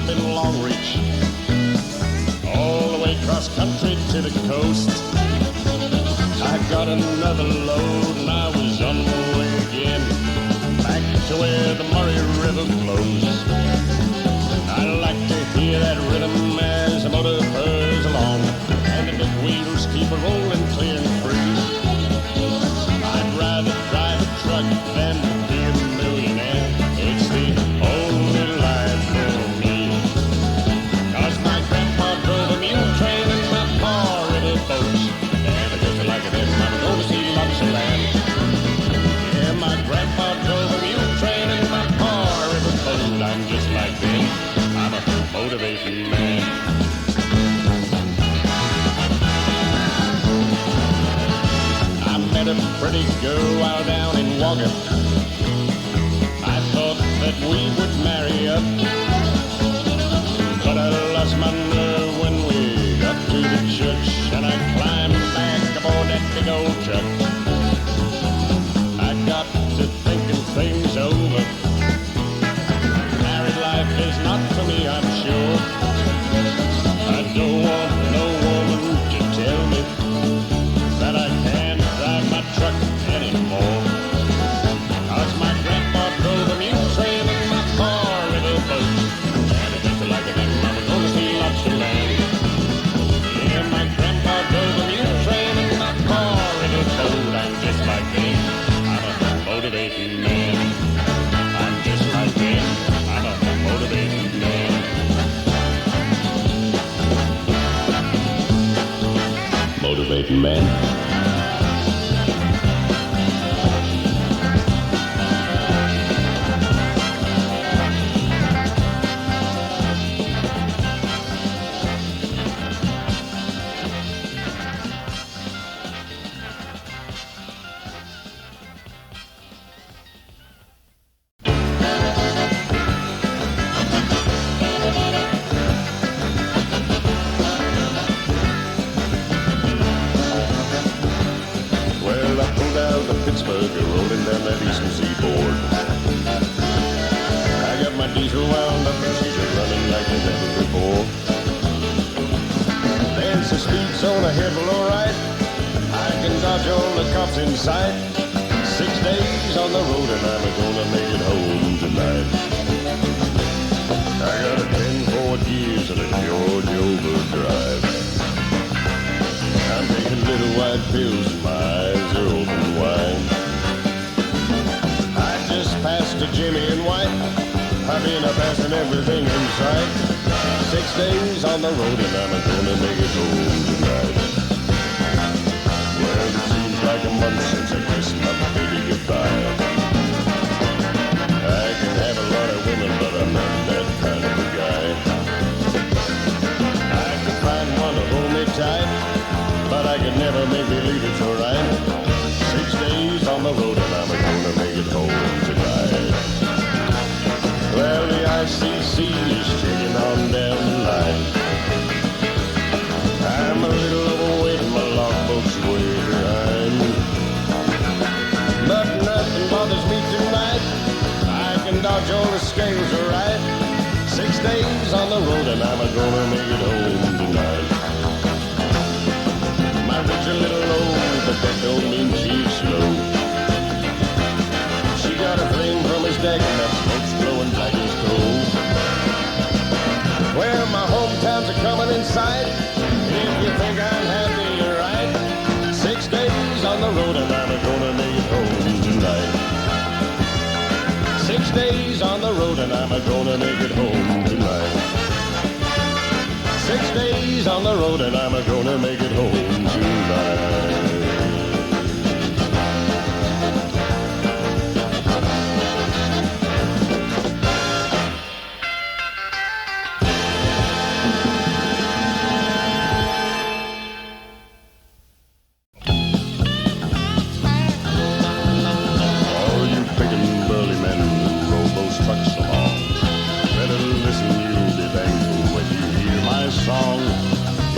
up in Long Reach, all the way across country to the coast. I got another load and I was on my way again, back to where the Murray River flows. I like to hear that rhythm as the motor purrs along, and the big wheels keep a rolling clear and free. I'd rather drive a truck than be a millionaire. It's the only life for me. 'Cause my grandpa drove a mule train and my pa river boats, and I just like it, I'm going to see lots of land. Yeah, my grandpa drove a mule train and my pa river boat. I'm just like them. I'm a motivating man. I met a pretty girl out down in Wagga. I thought that we would marry up, but I lost my nerve when we got to the church, and I climbed back aboard that big old truck. I got to thinking things over. Married life is not for me, I'm sure. I don't want no woman to tell me that I can't drive my truck anymore. 'Cause my grandpa drove a mule train and my pa river boat, and I just like it, I'm gonna see lots of land. Yeah, my grandpa drove a mule train and my pa river boat. I'm just like them. I'm a motivating man. I'm just like them. I'm a motivating man. Motivating man. Rolling down that eastern seaboard. I got my diesel wound up and she's running like never before. There's a speed zone ahead below right. I can dodge all the cops in sight. 6 days on the road and I'm gonna make it home tonight. I got a 10 gears and a Georgia overdrive. I'm taking little white pills and my eyes are open wide. Past to Jimmy and White, I've been passing everything in sight. 6 days on the road and I'm gonna make it home tonight. Well, it seems like a month since I kissed my baby goodbye. I can have a lot of women, but I'm not that kind of a guy. I could find one to hold me tight, but I could never make believe it's alright. 6 days on the road and I'm gonna make it home tonight. Well, the ICC is taking on down the line. I'm a little overweight and my logbook's way behind. But nothing bothers me tonight. I can dodge all the scales alright. 6 days on the road and I'm gonna make it home tonight. My rig's a little low, but that don't mean she's slow. She got a flame from his deck and that smoke's blowing black as coal. Well, my hometown's a coming in sight. If you think I'm happy, you're right. 6 days on the road and I'm gonna make it home tonight. 6 days on the road and I'm gonna make it home tonight. 6 days on the road and I'm gonna make it home tonight. Song,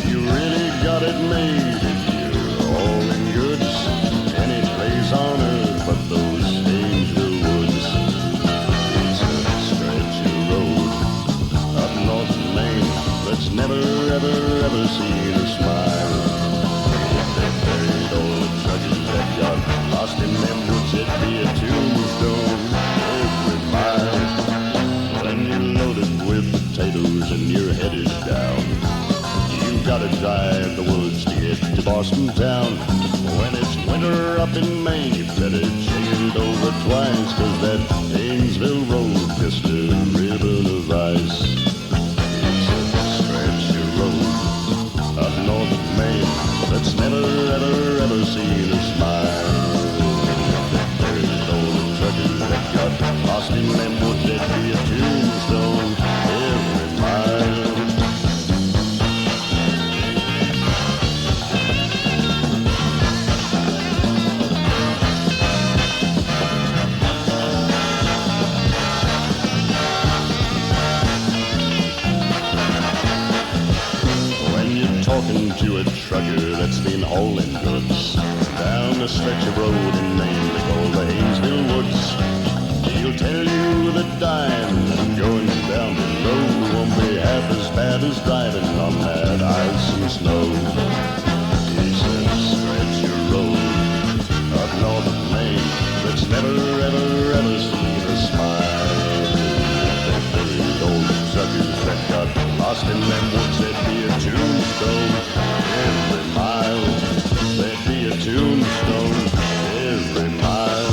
you really got it made, did you? Oh, lost in them woods, it'd be a tombstone every mile. When you're loaded with potatoes and your head is down, you gotta drive the woods to get to Boston town. When it's winter up in Maine, you better change it over twice, 'cause that Haynesville road just a ribbon of ice. It's a stretch of road up north of Maine that's never, ever, ever seen a smile. There's old truckers that got lost in them woods, that'd be a tombstone every mile. Talking to a trucker that's been hauling goods down a stretch of road in Maine they call the Haynesville Woods. He'll tell you that dying and going down below won't be half as bad as driving on that ice and snow. It's a stretch of road up north of Maine that's never, ever, ever seen a smile. Those old truckers that got lost in them woods, there'd be a tombstone every mile. There'd be a tombstone every mile.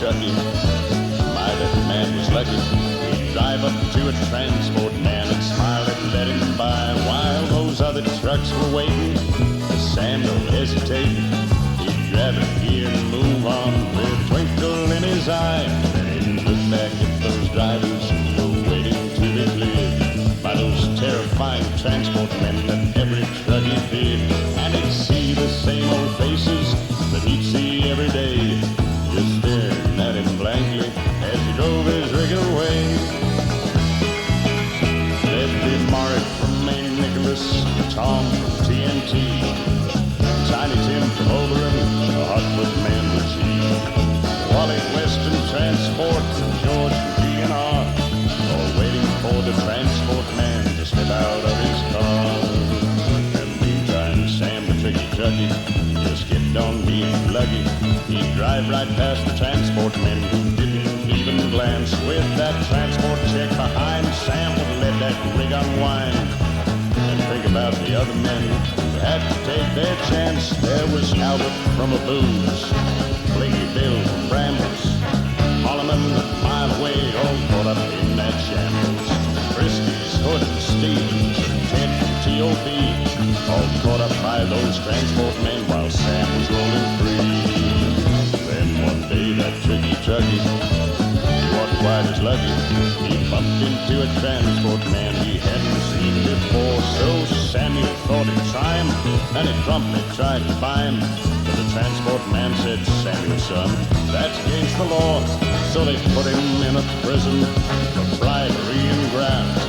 My, that man was lucky. He'd drive up to a transport man and smile and let him by while those other trucks were waiting. Sam don't hesitate. He'd grab a gear and move on with a twinkle in his eye. Then he'd look back at those drivers who were waiting to be cleared by those terrifying transport men that every truck he did. And he'd see the same old faces that he'd see every day, just staring at him blankly as he drove his rig away. There'd be Mark from Maine Nicholas, Tom from TNT, Tiny Tim from Oberon, a hot-foot man was he, Wally Western Transport, and George from DNR, all waiting for the transport man to step out of his car. And meantime, Sam the tricky truckie just kept on being lucky. He'd drive right past the transport men who didn't even glance. With that transport check behind, Sam would let that rig unwind and think about the other men who had to take their chance. There was Albert from a booze, Blinky Bill from Brambles, Holloman a mile away, all caught up in that shambles. Christie's, Hood and Stevens, and Ted from T.O.B., all caught up by those transport men while Sam was rolling free. Then one day that tricky truckie, he wasn't quite as lucky. He bumped into a transport man he hadn't seen before. So Samuel thought he'd try him, and he promptly tried to buy him. But the transport man said, "Samuel, son, that's against the law." So they put him in a prison for bribery and graft,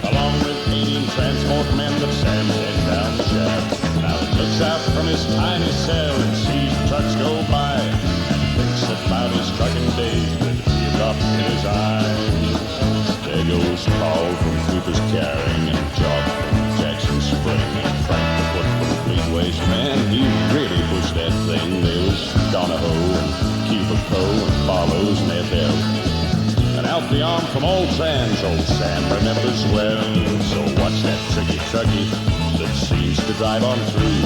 along with 18 transport men that Sam sent down the shaft. Now he looks out from his tiny cell and sees trucks go by, and thinks about his trucking days with a teardrop in his eye. There goes Paul from Cooper's Carrying, and Jock from Jackson Spring, and Frank the Foot from Fleetways. Man, he really pushed that thing. There was Donahoe and Cuba Coe and Barlows and FL. And Alfie Arm from Old Trans, old Sam remembers well. So watch that tricky truckie that seems to drive on through,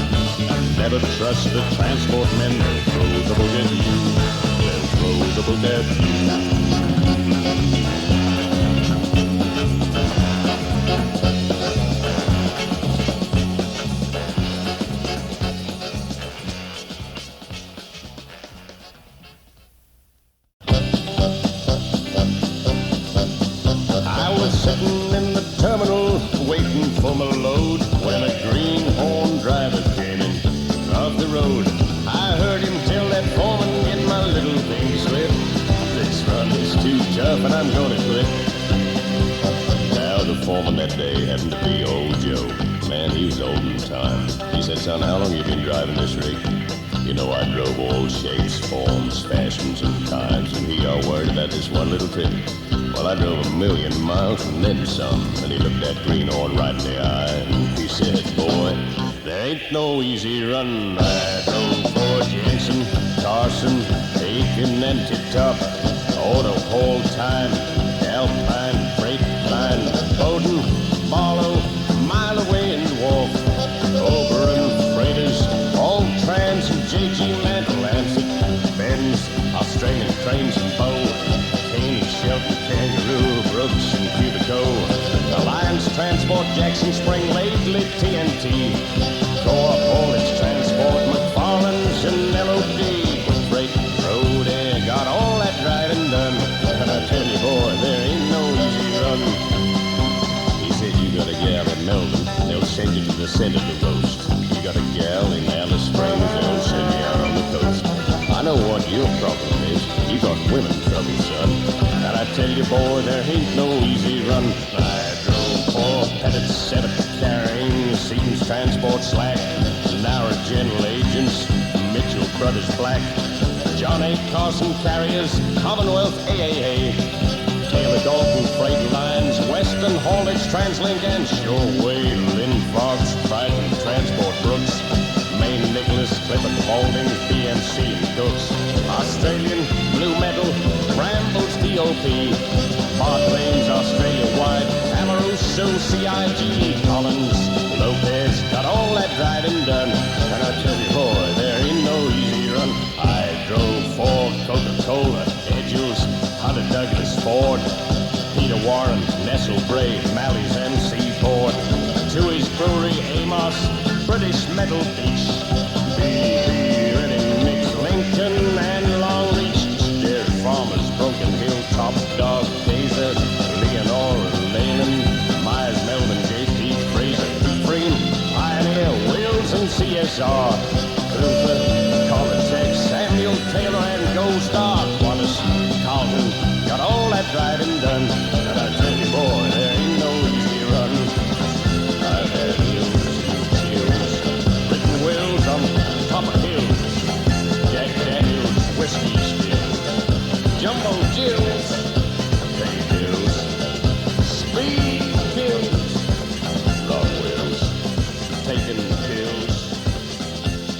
and never trust the transport men. They'll throw the book at you. They'll throw the book at you. Sitting in the terminal waiting for my load when a greenhorn driver came in off the road. I heard him tell that foreman, "Get my little pink slip. Let's run enough and I'm gonna quit. Now the foreman that day happened to be old Joe. Man, he was old in time. He said, son, how long you been driving this rig? You know, I drove all shapes, forms, fashions, and times, and he all worried about this one little trip. Well, I drove 1,000,000 miles and then some, and he looked that greenhorn right in the eye, and he said, boy, there ain't no easy run. I drove for Jensen, Carson, Aiken, and Tip-Top, auto whole time, Alpine, Freight Line, Bowden, Barlow, Mile Away and Wharf, Oberon, Freighters, all Trans and JG Mantle, Lancet, Benz, Australian Trains and Bow, Kane, Shelton, Kangaroo, Brooks and Cubico, Alliance Transport, Jackson Spring, Laidley, TNT, Co-op Haulage Transport, McFarland's and LOD, Freight Road Air, got all that driving done, and I tell you, boy, there ain't no easy run. He said, you got a gal in Melbourne, they'll send you to the center to roast. You got a gal in Alice Springs, they'll send you out on the coast. I know what your problem is. You got women trouble, son. And I tell you, boy, there ain't no easy run. I drove 4 Pettit 7 carrying, Seams Transport Slack, Nara General Agents, Mitchell Brothers Black, John A. Carson Carriers, Commonwealth AAA, Taylor Dalton Freight Lines, Western Haulage Translink, and Shoreway, Lynn Fox, Trident Transport Brooks, Maine Nicholas, Clifford Holdings, BMC and Cooks, Australian Blue Metal, Brambles DOP, Bart Lanes Australia-wide, Amaruso CIG, Collins, Lopez, got all that driving done. And I tell you, boy, there ain't no easy run. I drove 4 Coca-Cola, Edgels, Hunter Douglas Ford, Peter Warren, Nestle Bray, Mally's MC Ford, Tooheys Brewery, Amos, British Metal Beach, BB, Reading Mix, Lincoln, and Long Reach, Dairy Farmers, Broken Hill, Top Dog, Taser, Leonora, Leyland, Myers, Melvin, JP, Fraser, Freem, Pioneer, Wills, and CSR, Cooper, Colitech, Samuel Taylor, and Gold Star, Qantas, Carlton, got all that driving done. And I tell you, boy, there ain't no easy run. I've had Wills on top of hills, Jack Daniels, whiskey stills, Jumbo Jills, Pay Bills, Speed Kills, Rock Wills, taking pills,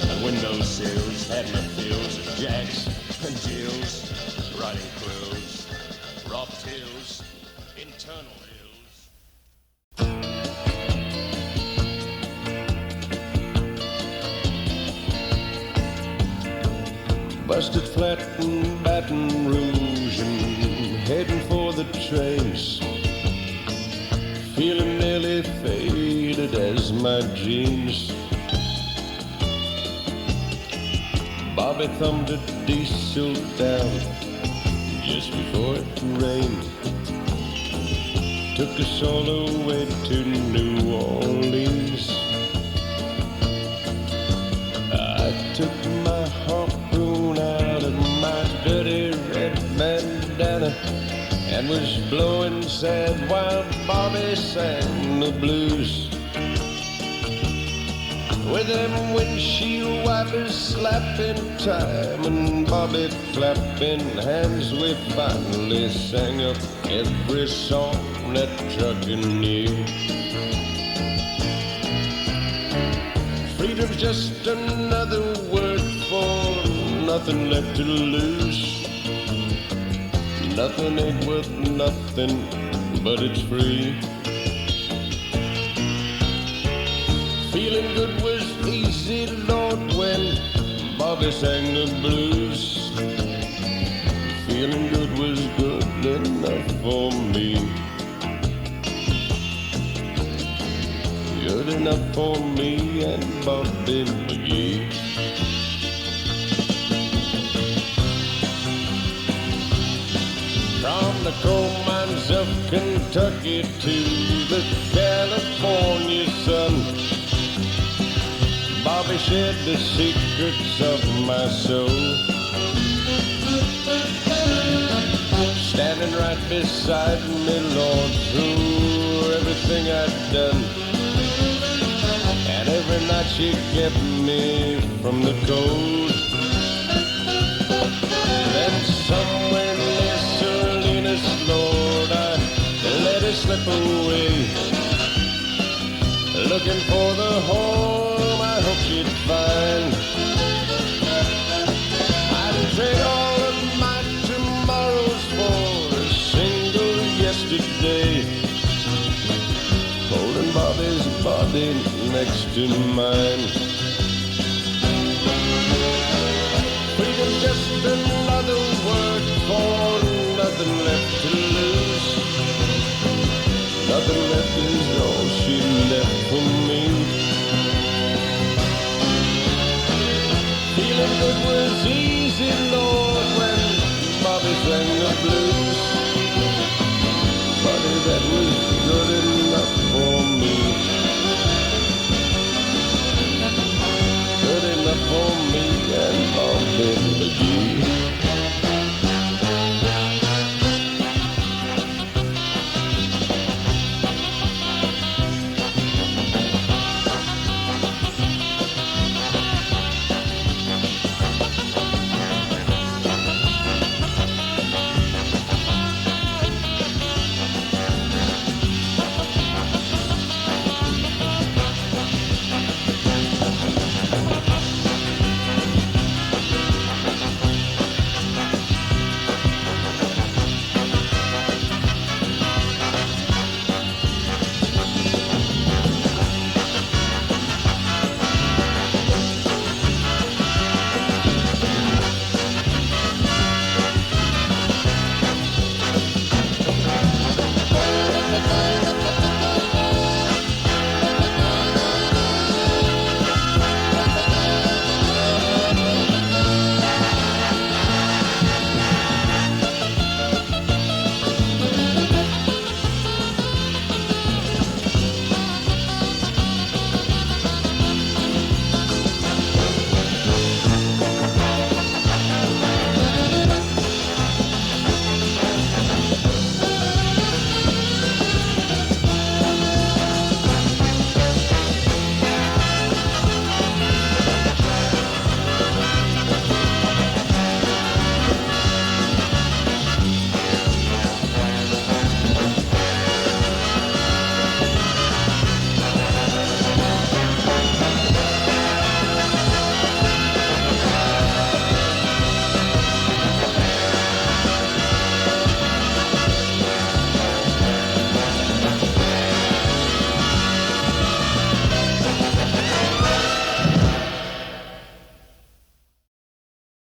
and windowsills, had my fills of Jacks and Jills, riding crews, rock tills, internal hills. Busted flat in Baton Rouge and heading for the trains, feeling nearly faded as my jeans. Bobby thumbed a diesel down just before it rained, took us all the way to New Orleans. I took my harpoon out of my dirty red bandana and was blowing sad while Bobby sang the blues. With them windshield wipers slapping time and Bobby clapping hands, we finally sang up every song that trucking knew. Freedom's just another word for nothing left to lose. Nothing ain't worth nothing, but it's free. Feeling good was easy, Lord, when Bobby sang the blues. Feeling good was good enough for me. Good enough for me and Bobby McGee. From the coal mines of Kentucky to the California sun, Bobby shared the secrets of my soul. Standing standing right beside me, Lord, through everything I'd done. And every night she kept me from the cold. Then somewhere near Salinas, Lord, I let her slip away, looking for the home I hoped she'd find. I'd trade all of my tomorrows for a single yesterday, holding Bobby's body next to mine. Freedom's just another word for nothing left to lose. Nothing left is all she left for me. Feeling good was easy, Lord, when Bobby sang the blues.